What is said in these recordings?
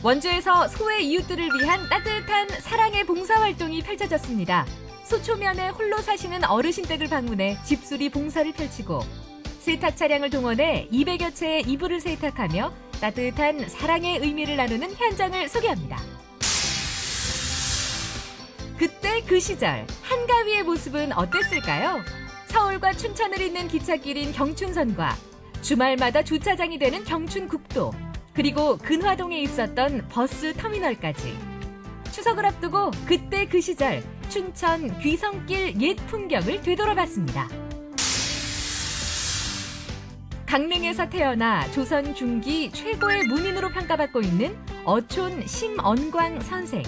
원주에서 소외 이웃들을 위한 따뜻한 사랑의 봉사활동이 펼쳐졌습니다. 소초면에 홀로 사시는 어르신 댁을 방문해 집수리 봉사를 펼치고 세탁 차량을 동원해 200여 채의 이불을 세탁하며 따뜻한 사랑의 의미를 나누는 현장을 소개합니다. 그때 그 시절 한가위의 모습은 어땠을까요? 서울과 춘천을 잇는 기찻길인 경춘선과 주말마다 주차장이 되는 경춘국도, 그리고 근화동에 있었던 버스 터미널까지. 추석을 앞두고 그때 그 시절 춘천 귀성길 옛 풍경을 되돌아봤습니다. 강릉에서 태어나 조선 중기 최고의 문인으로 평가받고 있는 어촌 심언광 선생.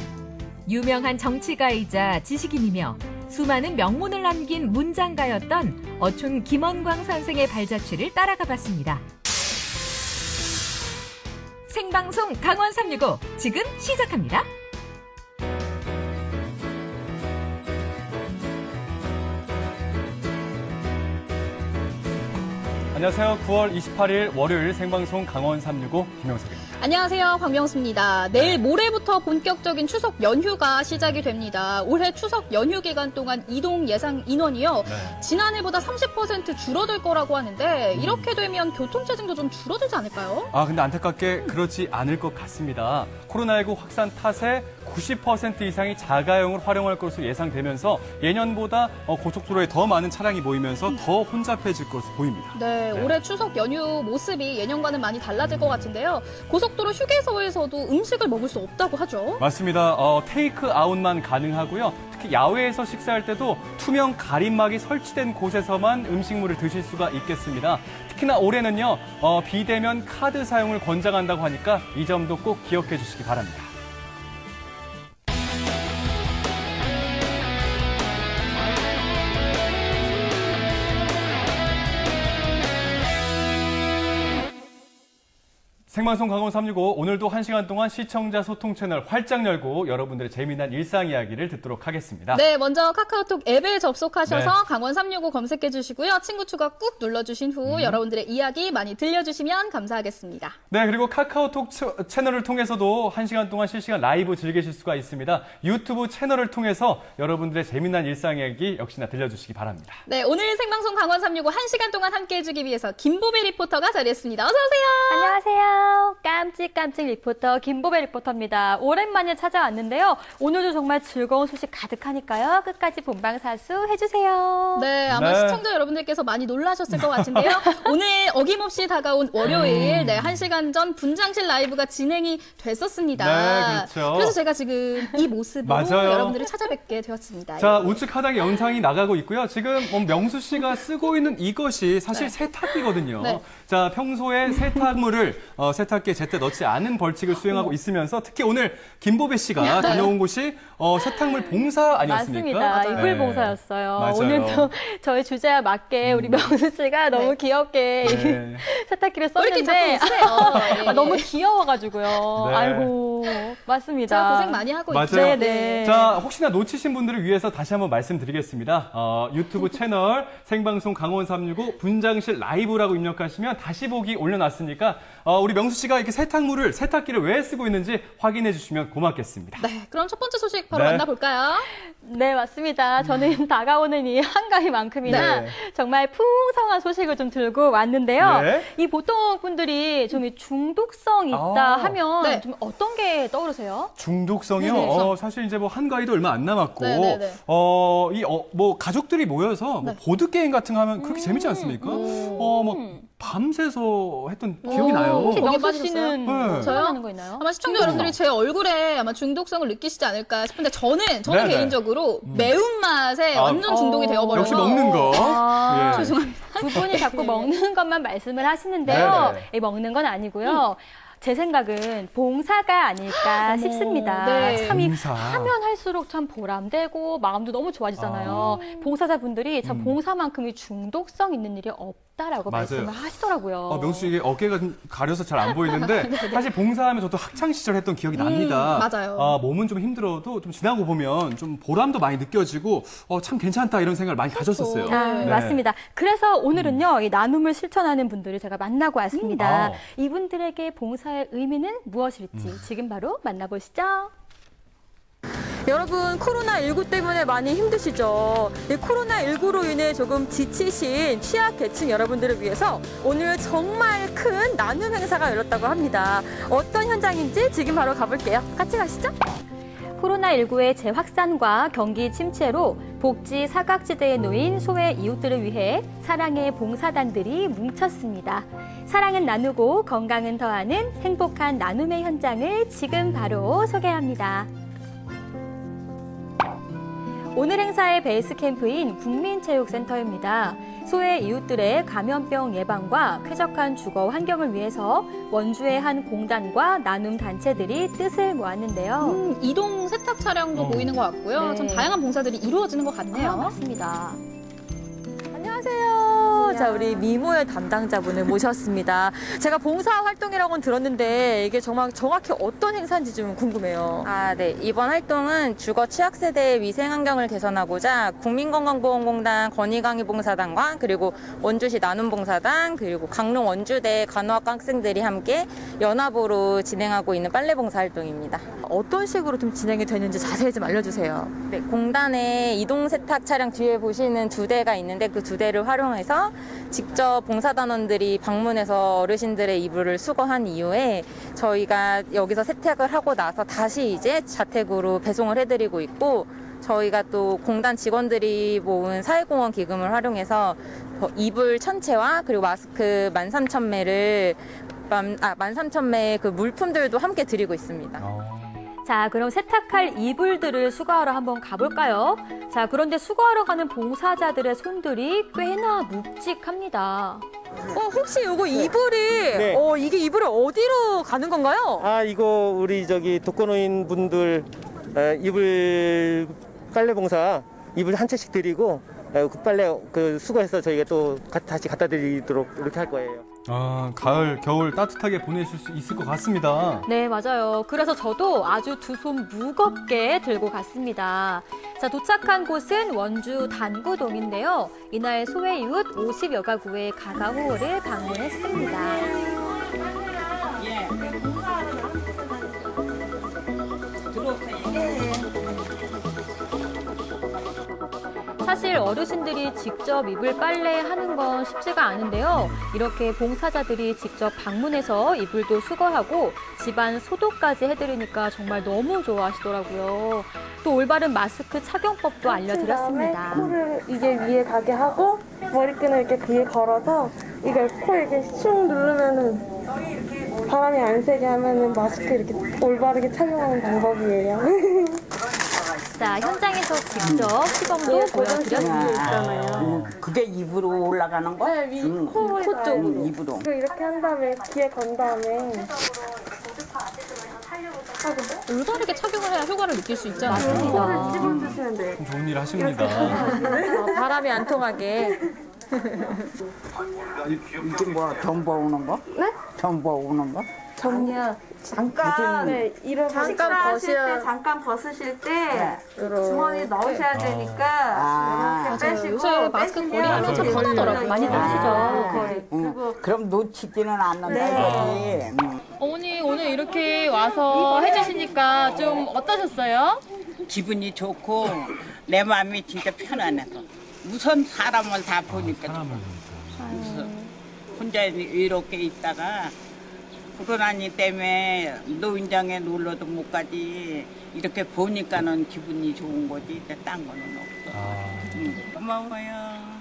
유명한 정치가이자 지식인이며 수많은 명문을 남긴 문장가였던 어촌 김언광 선생의 발자취를 따라가 봤습니다. 생방송 강원 365 지금 시작합니다. 안녕하세요. 9월 28일 월요일 생방송 강원 365 김영석입니다. 안녕하세요. 광명수입니다. 내일 모레부터 본격적인 추석 연휴가 시작이 됩니다. 올해 추석 연휴 기간 동안 이동 예상 인원이요. 지난해보다 30% 줄어들 거라고 하는데 이렇게 되면 교통체증도 좀 줄어들지 않을까요? 근데 안타깝게 그렇지 않을 것 같습니다. 코로나19 확산 탓에 90% 이상이 자가용을 활용할 것으로 예상되면서 예년보다 고속도로에 더 많은 차량이 모이면서 더 혼잡해질 것으로 보입니다. 네, 올해 추석 연휴 모습이 예년과는 많이 달라질 것 같은데요. 고속도로 휴게소에서도 음식을 먹을 수 없다고 하죠. 맞습니다. 테이크 아웃만 가능하고요. 특히 야외에서 식사할 때도 투명 가림막이 설치된 곳에서만 음식물을 드실 수가 있겠습니다. 특히나 올해는요, 비대면 카드 사용을 권장한다고 하니까 이 점도 꼭 기억해 주시기 바랍니다. 생방송 강원 365 오늘도 1시간 동안 시청자 소통 채널 활짝 열고 여러분들의 재미난 일상 이야기를 듣도록 하겠습니다. 네, 먼저 카카오톡 앱에 접속하셔서 강원 365 검색해 주시고요. 친구 추가 꾹 눌러주신 후 여러분들의 이야기 많이 들려주시면 감사하겠습니다. 네, 그리고 카카오톡 채널을 통해서도 1시간 동안 실시간 라이브 즐기실 수가 있습니다. 유튜브 채널을 통해서 여러분들의 재미난 일상 이야기 역시나 들려주시기 바랍니다. 네, 오늘 생방송 강원 365 1시간 동안 함께 해주기 위해서 김보배 리포터가 자리했습니다. 어서 오세요. 안녕하세요. 깜찍깜찍 리포터 김보배 리포터입니다. 오랜만에 찾아왔는데요. 오늘도 정말 즐거운 소식 가득하니까요. 끝까지 본방사수 해주세요. 네, 아마 시청자 여러분들께서 많이 놀라셨을 것 같은데요. 오늘 어김없이 다가온 월요일 1시간 전 분장실 라이브가 진행이 됐었습니다. 네, 그렇죠. 그래서 제가 지금 이 모습으로 맞아요. 여러분들을 찾아뵙게 되었습니다. 자, 우측 하단에 영상이 나가고 있고요. 지금 명수 씨가 쓰고 있는 이것이 사실 세탁기거든요. 네. 자, 평소에 세탁물을 세탁기에 제때 넣지 않은 벌칙을 수행하고 있으면서 특히 오늘 김보배 씨가 다녀온 곳이 세탁물 봉사 아니었습니까? 맞습니다. 이불 봉사였어요. 맞아요. 오늘도 저희 주제와 맞게 우리 명수 씨가 너무 귀엽게 세탁기를 썼는데 너무 귀여워가지고요. 네. 아이고, 맞습니다. 제가 고생 많이 하고 있죠. 맞아요. 네. 자, 혹시나 놓치신 분들을 위해서 다시 한번 말씀드리겠습니다. 유튜브 채널 생방송 강원 365 분장실 라이브라고 입력하시면 다시 보기 올려놨으니까 우리 명수 씨가 이렇게 세탁기를 왜 쓰고 있는지 확인해 주시면 고맙겠습니다. 네, 그럼 첫 번째 소식 바로 만나볼까요? 네, 맞습니다. 저는 다가오는 이 한가위만큼이나 정말 풍성한 소식을 좀 들고 왔는데요. 이 보통 분들이 좀 중독성 있다 하면 좀 어떤 게 떠오르세요? 중독성이요? 사실 이제 뭐 한가위도 얼마 안 남았고, 뭐 가족들이 모여서 뭐 보드게임 같은 거 하면 그렇게 재밌지 않습니까? 밤새서 했던 기억이 나요. 혹시 거기에 명수 씨는 하는 거 있나요? 아마 시청자 여러분들이 제 얼굴에 아마 중독성을 느끼시지 않을까 싶은데 저는 개인적으로 매운맛에 완전 중독이 되어버려서 역시 먹는 거. 죄송합니다. 두 분이 자꾸 먹는 것만 말씀을 하시는데요. 먹는 건 아니고요. 제 생각은 봉사가 아닐까 싶습니다. 참 하면 할수록 참 보람되고 마음도 너무 좋아지잖아요. 봉사자분들이 참 봉사만큼의 중독성 있는 일이 없다. 없다라고 말씀을 하시더라고요. 명수 이게 어깨가 좀 가려서 잘 안 보이는데 사실 봉사하면 저도 학창 시절 했던 기억이 납니다. 맞아요. 몸은 좀 힘들어도 좀 지나고 보면 좀 보람도 많이 느껴지고 참 괜찮다 이런 생각을 많이 가졌었어요. 네. 맞습니다. 그래서 오늘은요, 이 나눔을 실천하는 분들을 제가 만나고 왔습니다. 이분들에게 봉사의 의미는 무엇일지 지금 바로 만나보시죠. 여러분, 코로나19 때문에 많이 힘드시죠? 이 코로나19로 인해 조금 지치신 취약계층 여러분들을 위해서 오늘 정말 큰 나눔 행사가 열렸다고 합니다. 어떤 현장인지 지금 바로 가볼게요. 같이 가시죠. 코로나19의 재확산과 경기 침체로 복지 사각지대에 놓인 소외 이웃들을 위해 사랑의 봉사단들이 뭉쳤습니다. 사랑은 나누고 건강은 더하는 행복한 나눔의 현장을 지금 바로 소개합니다. 오늘 행사의 베이스 캠프인 국민체육센터입니다. 소외 이웃들의 감염병 예방과 쾌적한 주거 환경을 위해서 원주의 한 공단과 나눔 단체들이 뜻을 모았는데요. 이동 세탁 차량도 보이는 것 같고요. 네. 좀 다양한 봉사들이 이루어지는 것 같네요. 맞습니다. 안녕하세요. 자, 우리 미모의 담당자분을 모셨습니다. 제가 봉사 활동이라고는 들었는데 이게 정말 정확히 어떤 행사인지 좀 궁금해요. 네. 이번 활동은 주거 취약 세대의 위생 환경을 개선하고자 국민건강보험공단 건의강의봉사단과 그리고 원주시 나눔봉사단 그리고 강릉 원주대 간호학과 학생들이 함께 연합으로 진행하고 있는 빨래봉사 활동입니다. 어떤 식으로 좀 진행이 되는지 자세히 좀 알려주세요. 네, 공단에 이동 세탁 차량 뒤에 보시는 2대가 있는데 그 2대를 활용해서 직접 봉사단원들이 방문해서 어르신들의 이불을 수거한 이후에 저희가 여기서 세탁을 하고 나서 다시 이제 자택으로 배송을 해드리고 있고 저희가 또 공단 직원들이 모은 사회공헌 기금을 활용해서 이불 1000채와 그리고 마스크 13,000매를 13,000매의 그 물품들도 함께 드리고 있습니다. 자, 그럼 세탁할 이불들을 수거하러 한번 가볼까요? 자, 그런데 수거하러 가는 봉사자들의 손들이 꽤나 묵직합니다. 혹시 이거 이불이, 이게 이불이 어디로 가는 건가요? 이거 우리 독거노인 분들 이불 빨래 봉사 이불 한 채씩 드리고 그 빨래 수거해서 저희가 또 다시 갖다 드리도록 이렇게 할 거예요. 가을, 겨울 따뜻하게 보내실 수 있을 것 같습니다. 네, 맞아요. 그래서 저도 아주 두 손 무겁게 들고 갔습니다. 자, 도착한 곳은 원주 단구동인데요. 이날 소외 이웃 50여 가구의 가가호를 방문했습니다. 사실 어르신들이 직접 이불 빨래하는 건 쉽지가 않은데요. 이렇게 봉사자들이 직접 방문해서 이불도 수거하고 집안 소독까지 해드리니까 정말 너무 좋아하시더라고요. 또 올바른 마스크 착용법도 알려드렸습니다. 코를 이게 위에 가게 하고 머리끈을 이렇게 뒤에 걸어서 이걸 코 이렇게 슉 누르면은 바람이 안 새게 하면은 마스크 이렇게 올바르게 착용하는 방법이에요. 자, 현장에서 직접 시범도 보여드렸습니다. 그게 입으로 올라가는 거? 네, 코 쪽으로. 입으로. 이렇게 한 다음에 귀에 건 다음에 올바르게 착용을 해야 효과를 느낄 수 있잖아요. 코를 집어주시면 돼요. 좋은 일 하십니다. 바람이 안 통하게. 이게 뭐 전부 오는 거? 네? 전부 오는 거? 아니야. 잠깐 잠깐 벗으실 때 주머니 넣으셔야 되니까 이렇게 빼시고 요새 마스크 거리 하면 참 편하더라고요. 많이들 하시죠. 그럼 놓치지는 않는다 이거지. 어머니, 오늘 이렇게 와서 해주시니까 좀 어떠셨어요? 기분이 좋고 내 마음이 진짜 편안해서 우선 사람을 다 보니까 혼자 이렇게 있다가 코로나니 때문에 노인장에 놀러도 못 가지 이렇게 보니까는 기분이 좋은 거지 딴 거는 없어. 고마워요.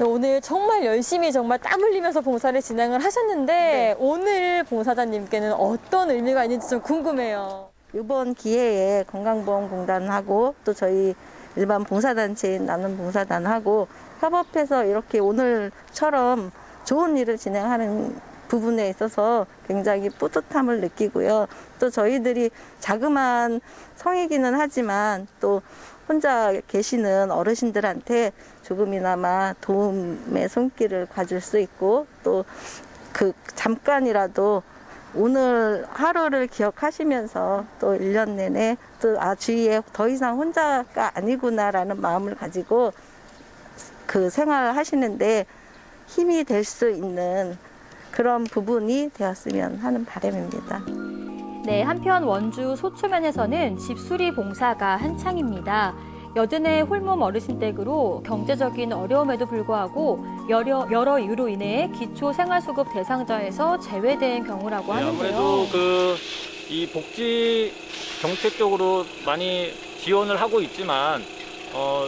오늘 정말 열심히 정말 땀 흘리면서 봉사를 진행을 하셨는데 오늘 봉사자님께는 어떤 의미가 있는지 좀 궁금해요. 이번 기회에 건강보험공단하고 또 저희 일반 봉사단체인 나눔봉사단하고 협업해서 이렇게 오늘처럼 좋은 일을 진행하는 부분에 있어서 굉장히 뿌듯함을 느끼고요. 또 저희들이 자그마한 성이기는 하지만 또 혼자 계시는 어르신들한테 조금이나마 도움의 손길을 가질 수 있고 또 그 잠깐이라도 오늘 하루를 기억하시면서 또 1년 내내 또 주위에 더 이상 혼자가 아니구나라는 마음을 가지고 그 생활을 하시는데 힘이 될 수 있는 그런 부분이 되었으면 하는 바람입니다. 네, 한편 원주 소초면에서는 집수리 봉사가 한창입니다. 여든의 홀몸 어르신 댁으로 경제적인 어려움에도 불구하고 여러 이유로 인해 기초생활수급 대상자에서 제외된 경우라고 하는데요. 아무래도 이 복지 정책적으로 많이 지원을 하고 있지만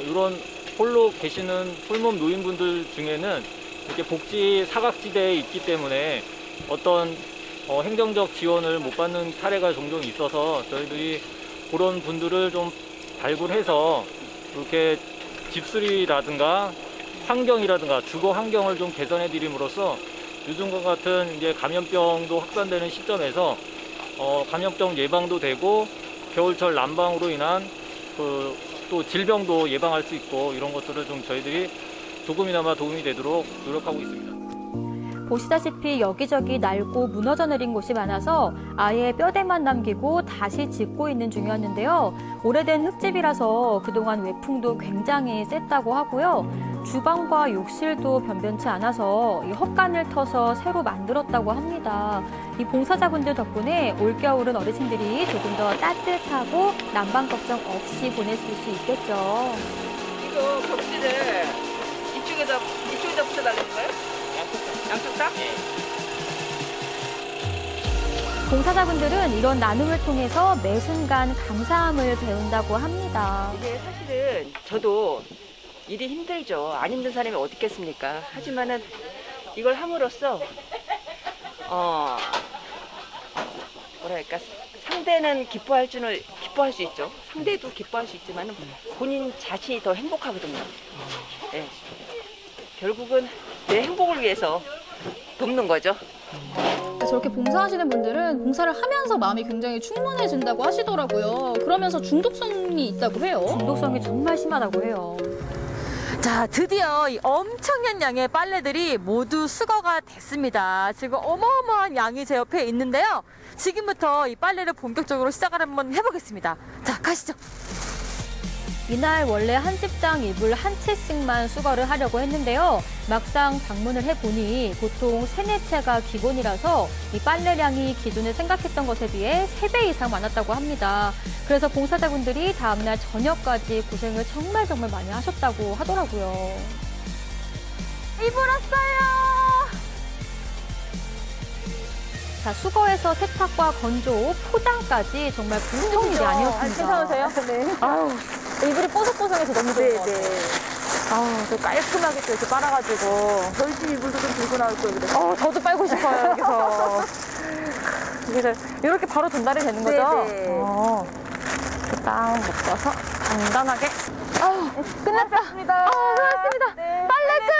이런 홀로 계시는 홀몸 노인분들 중에는 이렇게 복지 사각지대에 있기 때문에 어떤 행정적 지원을 못 받는 사례가 종종 있어서 저희들이 그런 분들을 좀 발굴해서 이렇게 집수리라든가 환경이라든가 주거 환경을 좀 개선해 드림으로써 요즘과 같은 이제 감염병도 확산되는 시점에서 감염병 예방도 되고 겨울철 난방으로 인한 또 질병도 예방할 수 있고 이런 것들을 좀 저희들이 조금이나마 도움이 되도록 노력하고 있습니다. 보시다시피 여기저기 낡고 무너져 내린 곳이 많아서 아예 뼈대만 남기고 다시 짓고 있는 중이었는데요. 오래된 흙집이라서 그동안 외풍도 굉장히 셌다고 하고요. 주방과 욕실도 변변치 않아서 이 헛간을 터서 새로 만들었다고 합니다. 이 봉사자분들 덕분에 올겨울은 어르신들이 조금 더 따뜻하고 난방 걱정 없이 보내실 수 있겠죠. 이거 벽지를 이쪽에다 붙여달라는 거예요? 양쪽 다? 네. 봉사자분들은 이런 나눔을 통해서 매 순간 감사함을 배운다고 합니다. 이게 사실은 저도 일이 힘들죠. 안 힘든 사람이 어디 있겠습니까? 하지만은 이걸 함으로써 뭐랄까 상대는 기뻐할 수 있죠. 상대도 기뻐할 수 있지만은 본인 자신이 더 행복하거든요. 네. 결국은 내 행복을 위해서 돕는 거죠. 저렇게 봉사하시는 분들은 봉사를 하면서 마음이 굉장히 충만해진다고 하시더라고요. 그러면서 중독성이 있다고 해요. 중독성이 정말 심하다고 해요. 자, 드디어 이 엄청난 양의 빨래들이 모두 수거가 됐습니다. 지금 어마어마한 양이 제 옆에 있는데요. 지금부터 이 빨래를 본격적으로 시작을 한번 해보겠습니다. 자, 가시죠. 이날 원래 한 집당 이불 한 채씩만 수거를 하려고 했는데요. 막상 방문을 해보니 보통 3-4채가 기본이라서 이 빨래량이 기존에 생각했던 것에 비해 3배 이상 많았다고 합니다. 그래서 봉사자분들이 다음날 저녁까지 고생을 정말 많이 하셨다고 하더라고요. 이불 왔어요! 자, 수거에서 세탁과 건조, 포장까지 정말 보통 일이 아니었습니다. 괜찮으세요? 네. 아유, 이불이 뽀송뽀송해서 너무 좋은 것 같아요. 아우, 또 깔끔하게 또 이렇게 빨아가지고. 저희 집 이불도 좀 들고 나올 걸 그랬어요. 저도 빨고 싶어요, 여기서. 그래서 이렇게 바로 전달이 되는 거죠? 네네. 이렇게 딱 묶어서 간단하게. 끝났습니다. 고맙습니다. 네. 빨래 끝!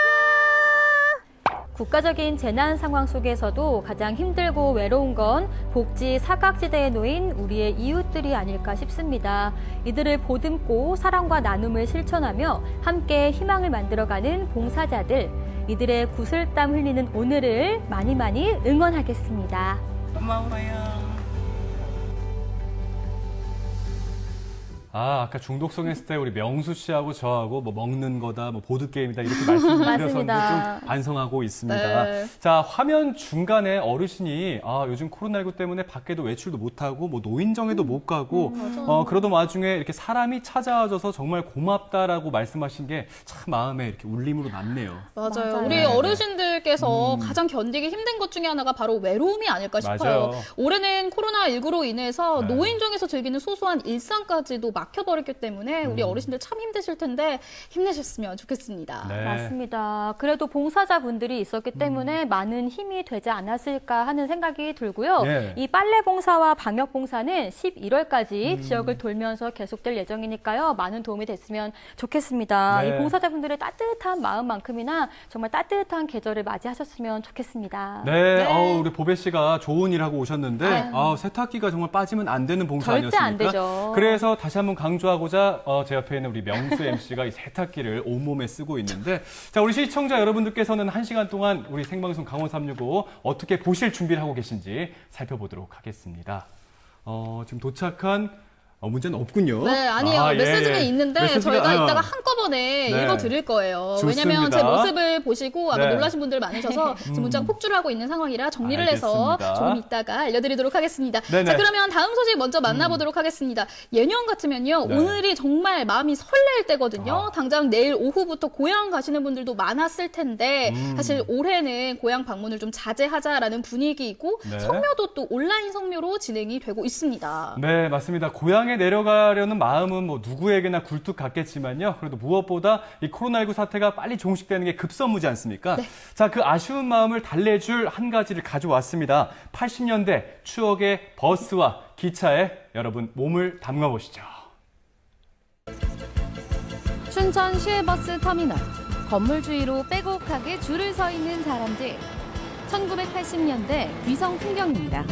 국가적인 재난 상황 속에서도 가장 힘들고 외로운 건 복지 사각지대에 놓인 우리의 이웃들이 아닐까 싶습니다. 이들을 보듬고 사랑과 나눔을 실천하며 함께 희망을 만들어가는 봉사자들. 이들의 구슬땀 흘리는 오늘을 많이 응원하겠습니다. 고마워요. 아까 중독성 했을 때 우리 명수 씨하고 저하고 뭐 먹는 거다, 뭐 보드게임이다 이렇게 말씀드렸었는데 좀 반성하고 있습니다. 네. 자, 화면 중간에 어르신이 요즘 코로나19 때문에 밖에도 외출도 못하고 뭐 노인정에도 못 가고 그러던 와중에 이렇게 사람이 찾아와줘서 정말 고맙다라고 말씀하신 게 참 마음에 이렇게 울림으로 남네요. 맞아요. 우리 어르신들께서 가장 견디기 힘든 것 중에 하나가 바로 외로움이 아닐까 싶어요. 맞아요. 올해는 코로나19로 인해서 노인정에서 즐기는 소소한 일상까지도 막혀버렸기 때문에 우리 어르신들 참 힘드실 텐데 힘내셨으면 좋겠습니다. 네. 맞습니다. 그래도 봉사자분들이 있었기 때문에 많은 힘이 되지 않았을까 하는 생각이 들고요. 네. 이 빨래 봉사와 방역 봉사는 11월까지 지역을 돌면서 계속될 예정이니까요. 많은 도움이 됐으면 좋겠습니다. 네. 이 봉사자분들의 따뜻한 마음만큼이나 정말 따뜻한 계절을 맞이하셨으면 좋겠습니다. 네, 네. 우리 보배 씨가 좋은 일 하고 오셨는데 세탁기가 정말 빠지면 안 되는 봉사 절대 아니었습니까? 안 되죠. 그래서 다시 한번 강조하고자 제 옆에 있는 우리 명수 MC가 이 세탁기를 온몸에 쓰고 있는데 자, 우리 시청자 여러분들께서는 1시간 동안 우리 생방송 강원 365 어떻게 보실 준비를 하고 계신지 살펴보도록 하겠습니다. 지금 도착한 문제는 없군요. 네, 아니요. 메시지는 있는데 저희가 이따가 한꺼번에 읽어드릴 거예요. 좋습니다. 왜냐면 제 모습을 보시고 아마 놀라신 분들 많으셔서 지금 문자가 폭주를 하고 있는 상황이라 정리를 해서 조금 이따가 알려드리도록 하겠습니다. 네네. 자, 그러면 다음 소식 먼저 만나보도록 하겠습니다. 예년 같으면요. 오늘이 정말 마음이 설레일 때거든요. 당장 내일 오후부터 고향 가시는 분들도 많았을 텐데 사실 올해는 고향 방문을 좀 자제하자라는 분위기이고 성묘도 또 온라인 성묘로 진행이 되고 있습니다. 네, 맞습니다. 고향 내려가려는 마음은 뭐 누구에게나 굴뚝 같겠지만요. 그래도 무엇보다 이 코로나19 사태가 빨리 종식되는 게 급선무지 않습니까? 네. 자, 그 아쉬운 마음을 달래줄 한 가지를 가져왔습니다. 80년대 추억의 버스와 기차에 여러분 몸을 담가보시죠. 춘천 시외버스 터미널. 건물 주위로 빼곡하게 줄을 서 있는 사람들. 1980년대 귀성 풍경입니다.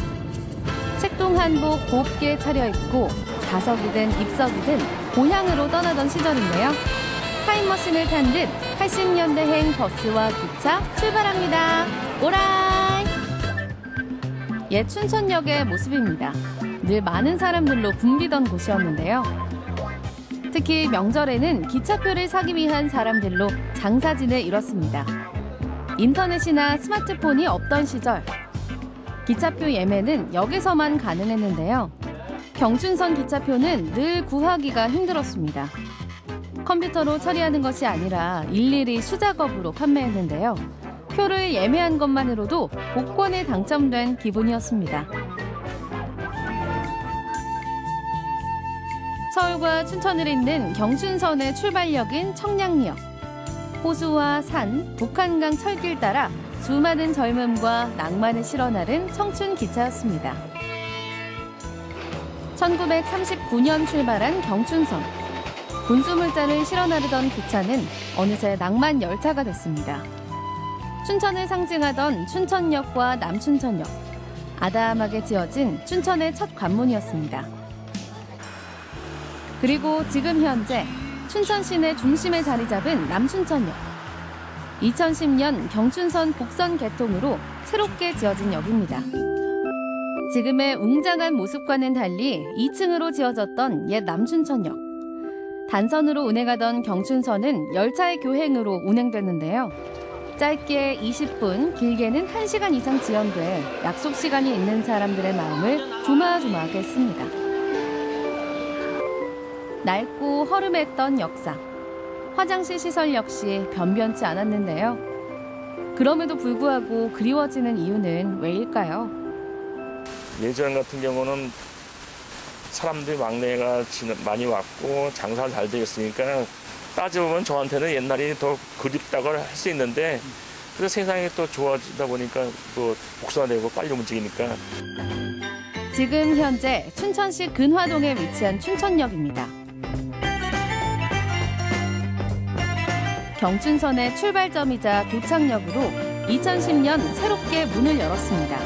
색동 한복 곱게 차려입고 좌석이든 입석이든 고향으로 떠나던 시절인데요. 타임머신을 탄 듯 80년대행 버스와 기차 출발합니다. 오라이! 옛 춘천역의 모습입니다. 늘 많은 사람들로 붐비던 곳이었는데요. 특히 명절에는 기차표를 사기 위한 사람들로 장사진을 이뤘습니다. 인터넷이나 스마트폰이 없던 시절 기차표 예매는 역에서만 가능했는데요. 경춘선 기차표는 늘 구하기가 힘들었습니다. 컴퓨터로 처리하는 것이 아니라 일일이 수작업으로 판매했는데요. 표를 예매한 것만으로도 복권에 당첨된 기분이었습니다. 서울과 춘천을 잇는 경춘선의 출발역인 청량리역. 호수와 산, 북한강 철길 따라 수많은 젊음과 낭만을 실어 나른 청춘 기차였습니다. 1939년 출발한 경춘선. 군수물자를 실어 나르던 기차는 어느새 낭만 열차가 됐습니다. 춘천을 상징하던 춘천역과 남춘천역. 아담하게 지어진 춘천의 첫 관문이었습니다. 그리고 지금 현재 춘천 시내 중심에 자리 잡은 남춘천역. 2010년 경춘선 복선 개통으로 새롭게 지어진 역입니다. 지금의 웅장한 모습과는 달리 2층으로 지어졌던 옛 남춘천역. 단선으로 운행하던 경춘선은 열차의 교행으로 운행됐는데요. 짧게 20분, 길게는 1시간 이상 지연돼 약속 시간이 있는 사람들의 마음을 조마조마하게 했습니다. 낡고 허름했던 역사. 화장실 시설 역시 변변치 않았는데요. 그럼에도 불구하고 그리워지는 이유는 왜일까요? 예전 같은 경우는 사람들이 막내가 많이 왔고 장사가 잘 되었으니까 따져보면 저한테는 옛날이 더 그립다고 할 수 있는데 그래서 세상이 또 좋아지다 보니까 또 복사되고 빨리 움직이니까. 지금 현재 춘천시 근화동에 위치한 춘천역입니다. 경춘선의 출발점이자 도착역으로 2010년 새롭게 문을 열었습니다.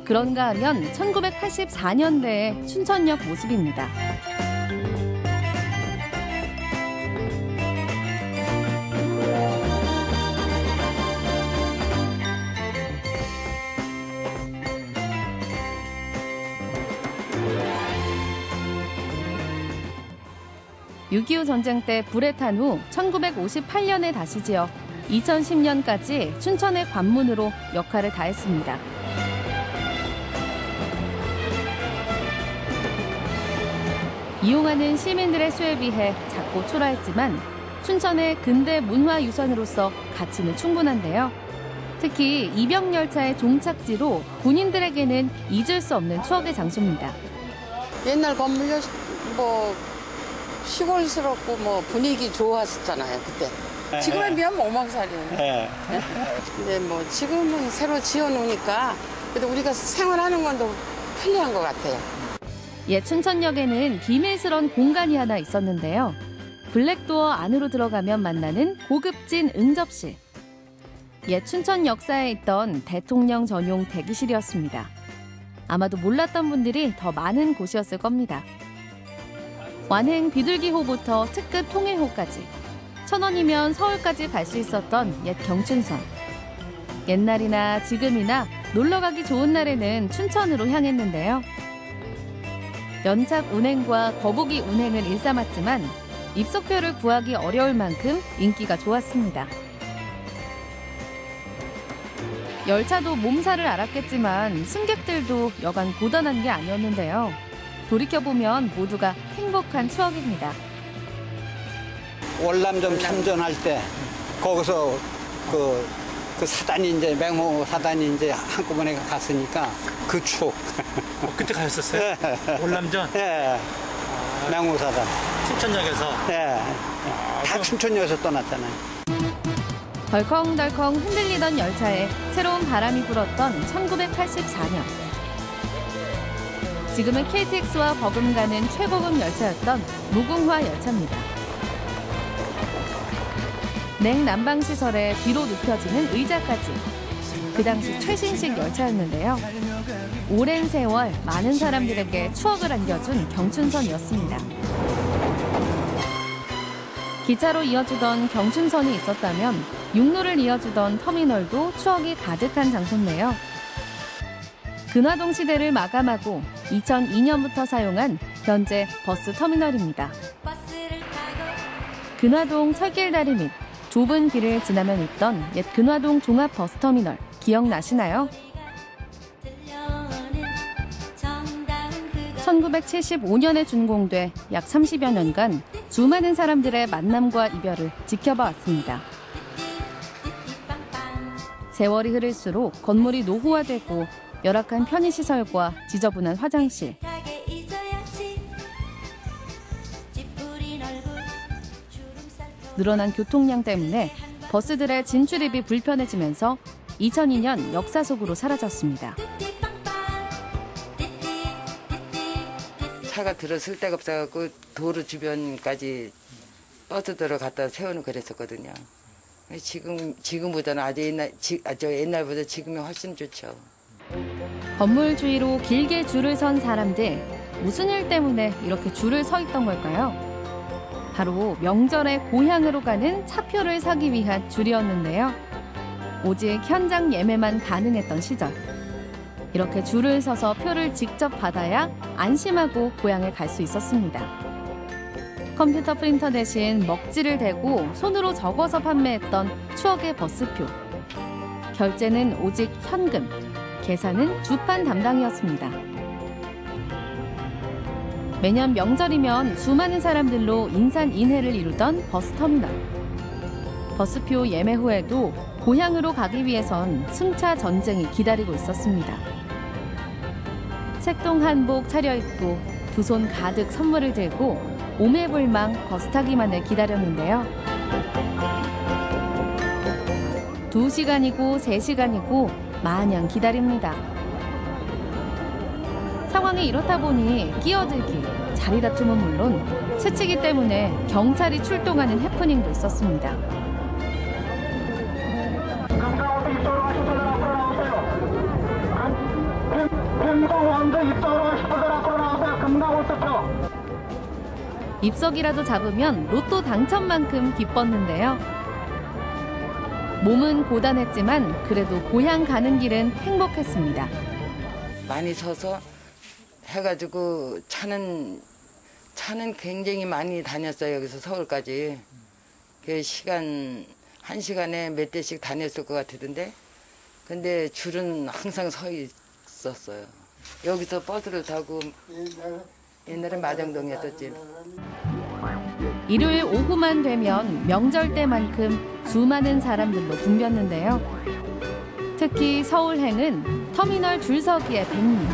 그런가 하면 1984년대의 춘천역 모습입니다. (6.25) 전쟁 때 불에 탄 후 1958년에 다시 지어 2010년까지 춘천의 관문으로 역할을 다했습니다. 이용하는 시민들의 수에 비해 작고 초라했지만 춘천의 근대 문화유산으로서 가치는 충분한데요. 특히 이병열차의 종착지로 군인들에게는 잊을 수 없는 추억의 장소입니다. 옛날 건물요 뭐 시골스럽고 뭐 분위기 좋았었잖아요 그때. 지금에 비하면 엉망살이에요. 근데 뭐 지금은 새로 지어놓으니까 그래도 우리가 생활하는 건 더 편리한 것 같아요. 옛 춘천역에는 비밀스러운 공간이 하나 있었는데요. 블랙도어 안으로 들어가면 만나는 고급진 응접실. 옛 춘천 역사에 있던 대통령 전용 대기실이었습니다. 아마도 몰랐던 분들이 더 많은 곳이었을 겁니다. 완행 비둘기호부터 특급 통일호까지 1,000원이면 서울까지 갈 수 있었던 옛 경춘선. 옛날이나 지금이나 놀러가기 좋은 날에는 춘천으로 향했는데요. 연착 운행과 거북이 운행을 일삼았지만 입석표를 구하기 어려울 만큼 인기가 좋았습니다. 열차도 몸살을 앓았겠지만 승객들도 여간 고단한 게 아니었는데요. 돌이켜보면 모두가 행복한 추억입니다. 월남전 참전할 때 거기서 그 사단이 이제 맹호 사단이 이제 한꺼번에 갔으니까 그 추억. 그때 가셨었어요? 월남전? 네. 맹호 사단. 춘천역에서? 네. 다 춘천역에서 떠났잖아요. 덜컹덜컹 흔들리던 열차에 새로운 바람이 불었던 1984년. 지금은 KTX와 버금가는 최고급 열차였던 무궁화 열차입니다. 냉난방시설에 뒤로 눕혀지는 의자까지. 그 당시 최신식 열차였는데요. 오랜 세월 많은 사람들에게 추억을 안겨준 경춘선이었습니다. 기차로 이어주던 경춘선이 있었다면 육로를 이어주던 터미널도 추억이 가득한 장소인데요. 근화동 시대를 마감하고 2002년부터 사용한 현재 버스 터미널입니다. 근화동 철길다리 및 좁은 길을 지나면 있던 옛 근화동 종합버스터미널 기억나시나요? 1975년에 준공돼 약 30여 년간 수많은 사람들의 만남과 이별을 지켜봐 왔습니다. 세월이 흐를수록 건물이 노후화되고 열악한 편의시설과 지저분한 화장실, 늘어난 교통량 때문에 버스들의 진출입이 불편해지면서 2002년 역사 속으로 사라졌습니다. 차가 들어설 데가 없어갖고 도로 주변까지 버스들을 갖다 세우는 그랬었거든요. 지금보다는 옛날보다 지금이 훨씬 좋죠. 건물 주위로 길게 줄을 선 사람들, 무슨 일 때문에 이렇게 줄을 서 있던 걸까요? 바로 명절에 고향으로 가는 차표를 사기 위한 줄이었는데요. 오직 현장 예매만 가능했던 시절. 이렇게 줄을 서서 표를 직접 받아야 안심하고 고향에 갈 수 있었습니다. 컴퓨터 프린터 대신 먹지를 대고 손으로 적어서 판매했던 추억의 버스표. 결제는 오직 현금, 계산은 주판 담당이었습니다. 매년 명절이면 수많은 사람들로 인산인해를 이루던 버스터미널. 버스표 예매 후에도 고향으로 가기 위해선 승차 전쟁이 기다리고 있었습니다. 색동 한복 차려입고 두 손 가득 선물을 들고 오매불망 버스 타기만을 기다렸는데요. 2시간이고 3시간이고 마냥 기다립니다. 상황이 이렇다 보니 끼어들기, 자리 다툼은 물론 새치기 때문에 경찰이 출동하는 해프닝도 있었습니다. 입석이라도 잡으면 로또 당첨만큼 기뻤는데요. 몸은 고단했지만 그래도 고향 가는 길은 행복했습니다. 많이 서서 해가지고 차는 굉장히 많이 다녔어요. 여기서 서울까지. 그 시간 1시간에 몇 대씩 다녔을 것 같던데. 근데 줄은 항상 서 있었어요. 여기서 버스를 타고 옛날에 마정동이었었지. 일요일 오후만 되면 명절 때만큼 수많은 사람들로 붐볐는데요. 특히 서울행은 터미널 줄서기의 백미.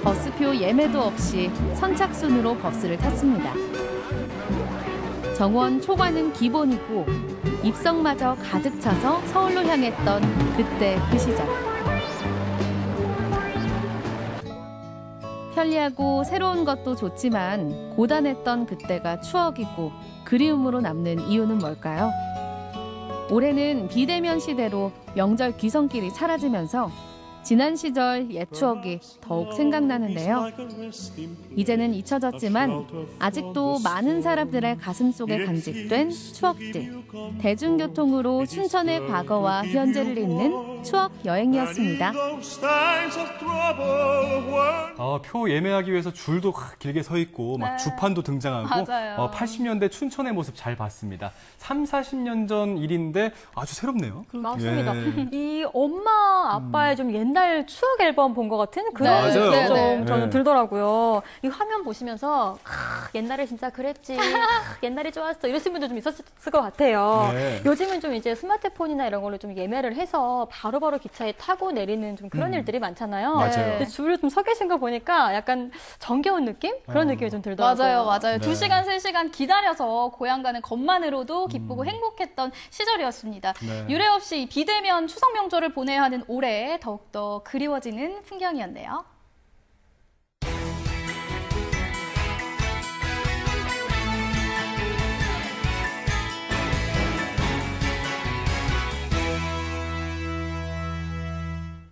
버스표 예매도 없이 선착순으로 버스를 탔습니다. 정원 초과는 기본이고 입석마저 가득 차서 서울로 향했던 그때 그 시절. 편리하고 새로운 것도 좋지만 고단했던 그때가 추억이고 그리움으로 남는 이유는 뭘까요? 올해는 비대면 시대로 명절 귀성길이 사라지면서 지난 시절 옛 추억이 더욱 생각나는데요. 이제는 잊혀졌지만 아직도 많은 사람들의 가슴속에 간직된 추억들. 대중교통으로 춘천의 과거와 현재를 잇는 추억 여행이었습니다. 표 예매하기 위해서 줄도 길게 서 있고 막 주판도 등장하고 80년대 춘천의 모습 잘 봤습니다. 3, 40년 전 일인데 아주 새롭네요. 맞습니다. 이 엄마 아빠의 좀 옛날 추억 앨범 본 것 같은 그런 느낌이 좀 저는 들더라고요. 이 화면 보시면서 옛날에 진짜 그랬지, 옛날이 좋았어 이러신 분들 좀 있었을 것 같아요. 요즘은 좀 이제 스마트폰이나 이런 걸로 좀 예매를 해서 바로바로 기차에 타고 내리는 좀 그런 일들이 많잖아요. 맞아요. 줄을 좀 서 계신 거 보니까 약간 정겨운 느낌? 그런 느낌이 좀 들더라고요. 맞아요. 2시간, 3시간 기다려서 고향 가는 것만으로도 기쁘고 행복했던 시절이었습니다. 유례 없이 비대면 추석 명절을 보내야 하는 올해 더욱더 그리워지는 풍경이었네요.